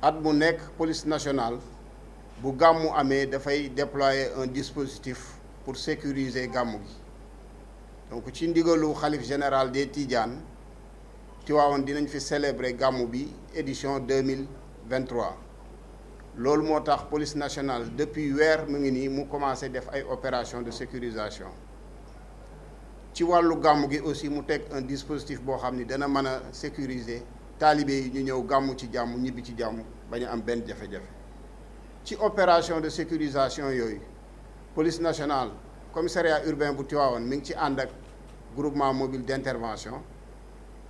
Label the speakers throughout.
Speaker 1: at mu nekk police nationale bu gàmmu amee dafay déployer un dispositif pour sécuriser gàmmu gi donc ci ndigalu xalif général des Tidianes Tivaouane dinañ fi célébrer gàmmu bi édition 2023 loolu moo tax police nationale depuis weer mu ngi nii mu commencé def ay opération de sécurisation ci wàllu gàmmu gi aussi mu teg un dispositif boo xam ni dana mën a sécuriser taalibe yi ñu ñëw gàmmu ci jàmm ñibbi ci jàmm bañ a am benn jafe-jafe ci opération de sécurisation yooyu police nationale commissariat urbain bu Tivaouane mi ngi ci ànd ak groupement mobile d'intervention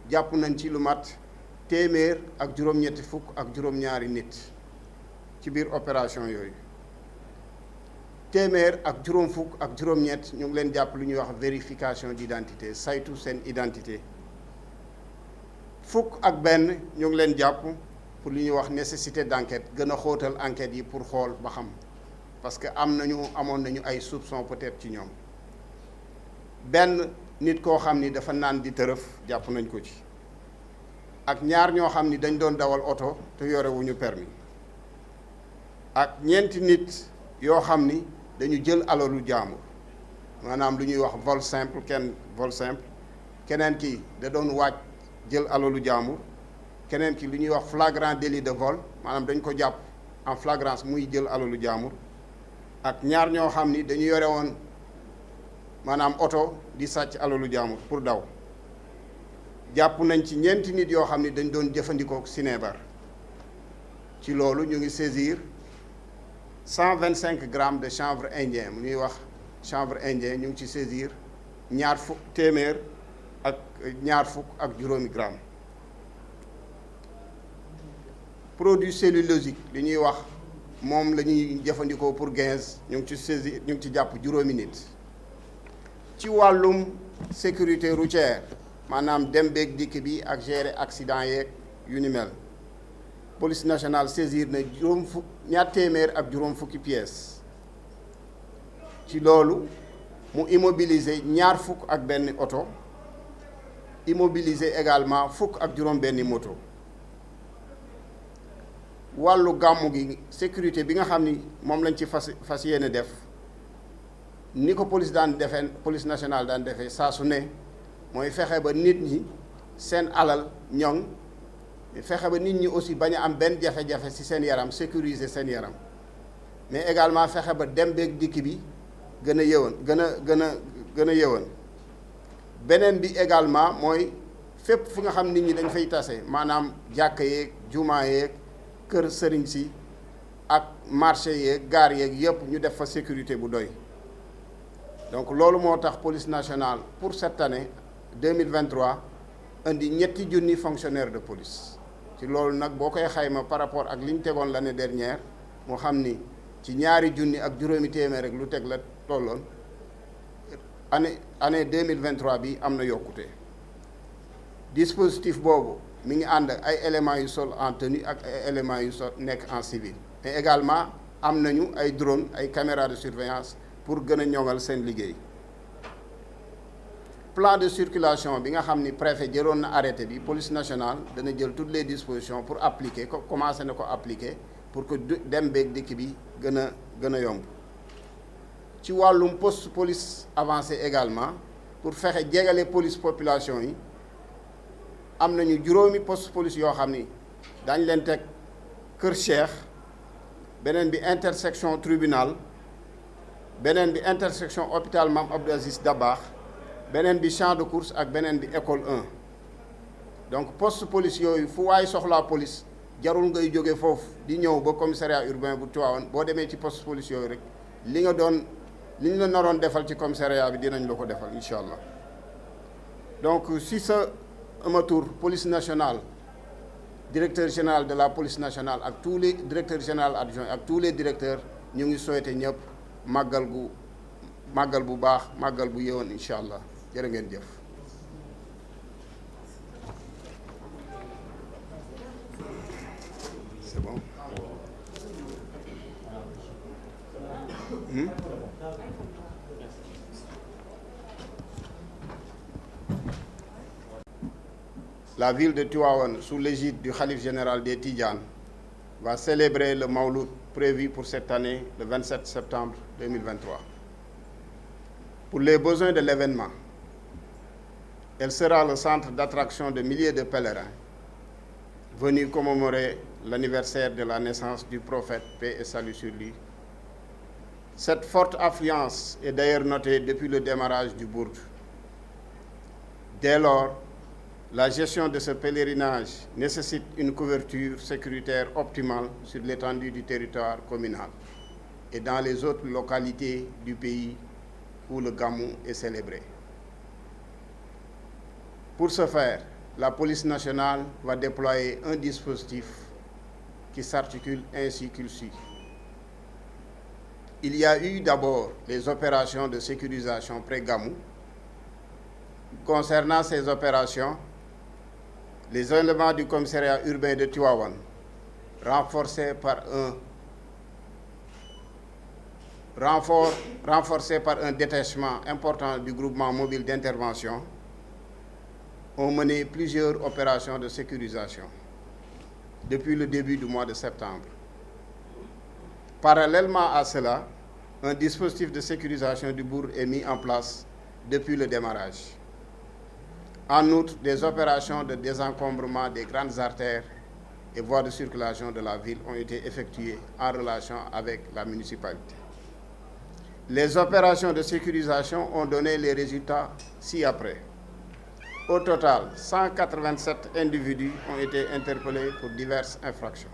Speaker 1: jàpp nañ ci lu mat téeméer ak juróom-ñetti fukk ak juróom-ñaari nit ci biir opération yooyu téeméer ak juróom fukk ak juróom-ñett ñu ngi leen jàpp lu ñuy wax vérification d'identité saytu seen identité fukk ak benn ñu ngi leen jàpp pour li ñuy wax nécessité d'enquête gën a xóotal enquête yi pour xool ba xam parce que amoon nañu ay soupçons peut-être ci ñoom benn nit koo xam ni dafa naan di tërëf jàpp nañ ko ci ak ñaar ñoo xam ni dañ doon dawal oto te yorewuñu permis ak ñeenti nit yoo xam ni dañu jël alalu jaambur maanaam lu ñuy wax vol simple keneen ki da doon waaj jël alalu jaambur keneen ki lu ñuy wax flagrant délit de vol maanaam dañ ko jàpp en flagrance muy jël alalu jaambur ak ñaar ñoo xam ni dañu yore woon maanaam oto di sàcc alalu jaambur pour daw jàpp nañ ci ñeenti nit yoo xam ni dañ doon jëfandikoo sinébar ci loolu ñu ngi saisir 125 grammes de chanvre indien mu ñuy wax chanvre indien ñu ngi ci saisir téeméer ak ñaar fukk ak juróomi grammes produit cellulosique li ñuy wax moom la ñuy jëfandikoo pour gaz ñu ngi ci saisir ñu ngi ci jàpp juróomi nit ci wàllum sécurité routière maanaam dem beeg dikk bi ak gérer accident yeeg yu ni mel police nationale saisir na ñaar téeméer ak juróom fukki pièces ci loolu mu immobiliser ñaar fukk ak benn oto immobiliser également fukk ak juróom benni moto wàllu gàmmu gi sécurité bi nga xam ni moom lañ ci fas yéene def ni ko police nationale daan defee saa su ne mooy fexe ba nit ñi seen alal ñoŋ fexe ba nit ñi aussi bañ a am benn jafe-jafe ci seen yaram sécuriser seen yaram mais également fexe ba dem beeg dikk bi gën a yëwan beneen bi également mooy fépp fu nga xam nit ñi dañ fay tase maanaam jàkka yeeg jumaa yeeg kër sëriñ si ak marché yeeg gaar yeeg yëpp ñu def fa sécurité bu doy donc loolu moo tax police nationale pour cette année 2023 indi ñetti junni fonctionnaires de police ci loolu nag boo koy xayma par rapport ak li ñu tegoon l'année dernière moo xam ni ci ñaari junni ak juróomi téeméer rek lu teg la tolloon année 2023 bi am na yokkute dispositif boobu mi ngi ànd ay éléments yu sol en tenue ak ay éléments yu sol nekk en civil mais également am nañu ay drone ay caméras de surveillance pour gën a ñoŋal seen liggéey plan de circulation bi nga xam ni préfet jëloon na arrêté bi police nationale dana jël toutes les dispositions pour appliquer ko commencé na ko appliquer pour que dem beeg dikk bi gën a yomb ci wàllum poste police avancé également pour fexe jegale police population yi am nañu juróomi poste police yoo xam ni dañ leen teg Kër Cheikh beneen bi intersection tribunal beneen bi intersection hôpital Mame Abdou Aziz Dabakh beneen bi champ de course ak beneen bi école 1 donc poste police yooyu fu waay soxlaa police jarul ngay jóge foofu di ñëw ba commissariat urbain bu Tivaouane boo demee ci poste police yooyu rek li ñu la naroon defal ci commissariat bi dinañ la ko defal incha allah donc si sa tour police nationale directeur général de la police nationale ak tous les directeurs généraux adjoints ak tous les directeurs ñu ngi souhaité ñëpp màggal bu baax màggal bu yëwoon incha allah jërë ngeen jëf. C'est bon. La ville de Tivaouane, sous l'égide du khalife général des Tidjanes, va célébrer le Mawlud prévu pour cette année, le 27 septembre 2023. Pour les besoins de l'événement, elle sera le centre d'attraction de milliers de pèlerins venus commémorer l'anniversaire de la naissance du prophète, paix et salut sur lui. Cette forte affluence est d'ailleurs notée depuis le démarrage du Bourd. Dès lors, la gestion de ce pèlerinage nécessite une couverture sécuritaire optimale sur l'étendue du territoire communal et dans les autres localités du pays où le Gamou est célébré. Pour ce faire, la police nationale va déployer un dispositif qui s'articule ainsi qu'il suit. Il y a eu d'abord les opérations de sécurisation pré-Gamou. Concernant ces opérations, les éléments du commissariat urbain de Tivaouane, renforcés par un détachement important du groupement mobile d'intervention, ont mené plusieurs opérations de sécurisation depuis le début du mois de septembre. Parallèlement à cela, un dispositif de sécurisation du bourg est mis en place depuis le démarrage. En outre, des opérations de désencombrement des grandes artères et voies de circulation de la ville ont été effectuées en relation avec la municipalité. Les opérations de sécurisation ont donné les résultats ci-après. Au total, 187 individus ont été interpellés pour diverses infractions.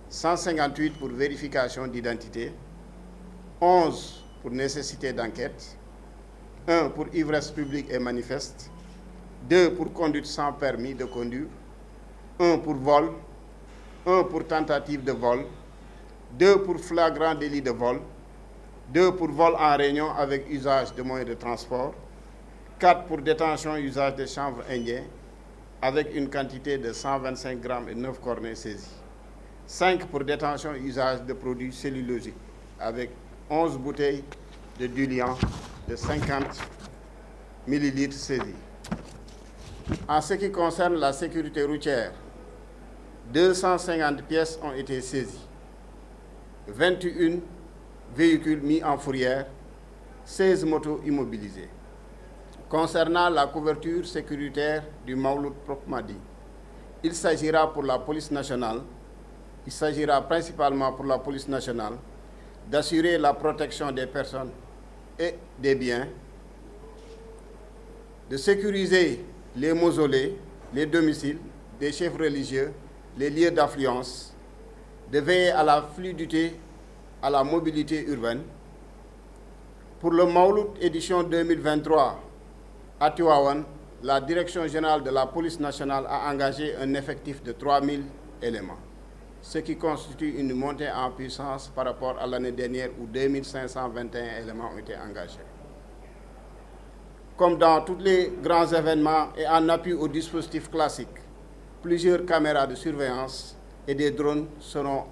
Speaker 1: 158 pour vérification d'identité, 11 pour nécessité d'enquête, 1 pour ivresse publique et manifeste, 2 pour conduite sans permis de conduire, 1 pour vol, 1 pour tentative de vol, 2 pour flagrant délit de vol, 2 pour vol en réunion avec usage de moyens de transport, 4 pour détention et usage de chanvre indien avec une quantité de 125 grammes et 9 cornets saisis. 5 pour détention et usage de produits cellulosiques avec 11 bouteilles de diluant de 50 millilitres saisies. En ce qui concerne la sécurité routière, 250 pièces ont été saisies, 21 véhicules mis en fourrière, 16 motos immobilisées. Concernant la couverture sécuritaire du Mawlud proprement dit, il s'agira principalement pour la police nationale d'assurer la protection des personnes et des biens, de sécuriser les mausolées, les domiciles des chefs religieux, les lieux d'affluence, de veiller à la fluidité, à la mobilité urbaine. Pour le Mawlud édition 2023, à Tivaouane, la Direction générale de la police nationale a engagé un effectif de 3000 éléments, ce qui constitue une montée en puissance par rapport à l'année dernière où 2521 éléments ont été engagés. Comme dans tous les grands événements et en appui au dispositif classique, plusieurs caméras de surveillance et des drones seront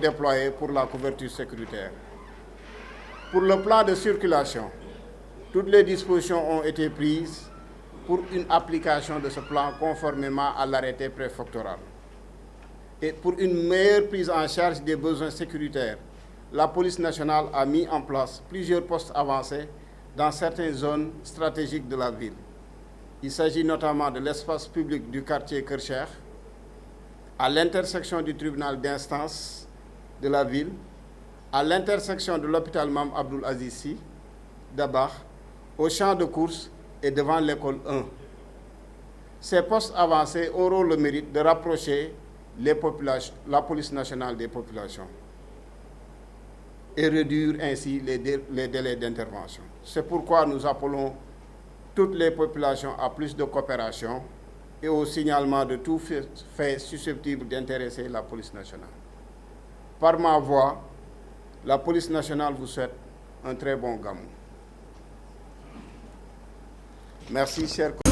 Speaker 1: déployés pour la couverture sécuritaire. Pour le plan de circulation, toutes les dispositions ont été prises pour une application de ce plan conformément à l'arrêté préfectoral. Et pour une meilleure prise en charge des besoins sécuritaires, la police nationale a mis en place plusieurs postes avancés dans certaines zones stratégiques de la ville. Il s'agit notamment de l'espace public du quartier Kercher, à l'intersection du tribunal d'instance de la ville, à l'intersection de l'hôpital Mam Abdoul Aziz Sy, Dabakh, au champ de course et devant l'école 1. Ces postes avancés auront le mérite de rapprocher la police nationale des populations et réduire ainsi les délais d'intervention. C'est pourquoi nous appelons toutes les populations à plus de coopération et au signalement de tout fait susceptible d'intéresser la police nationale. Par ma voix, la police nationale vous souhaite un très bon Gamou. Merci, chers collègues.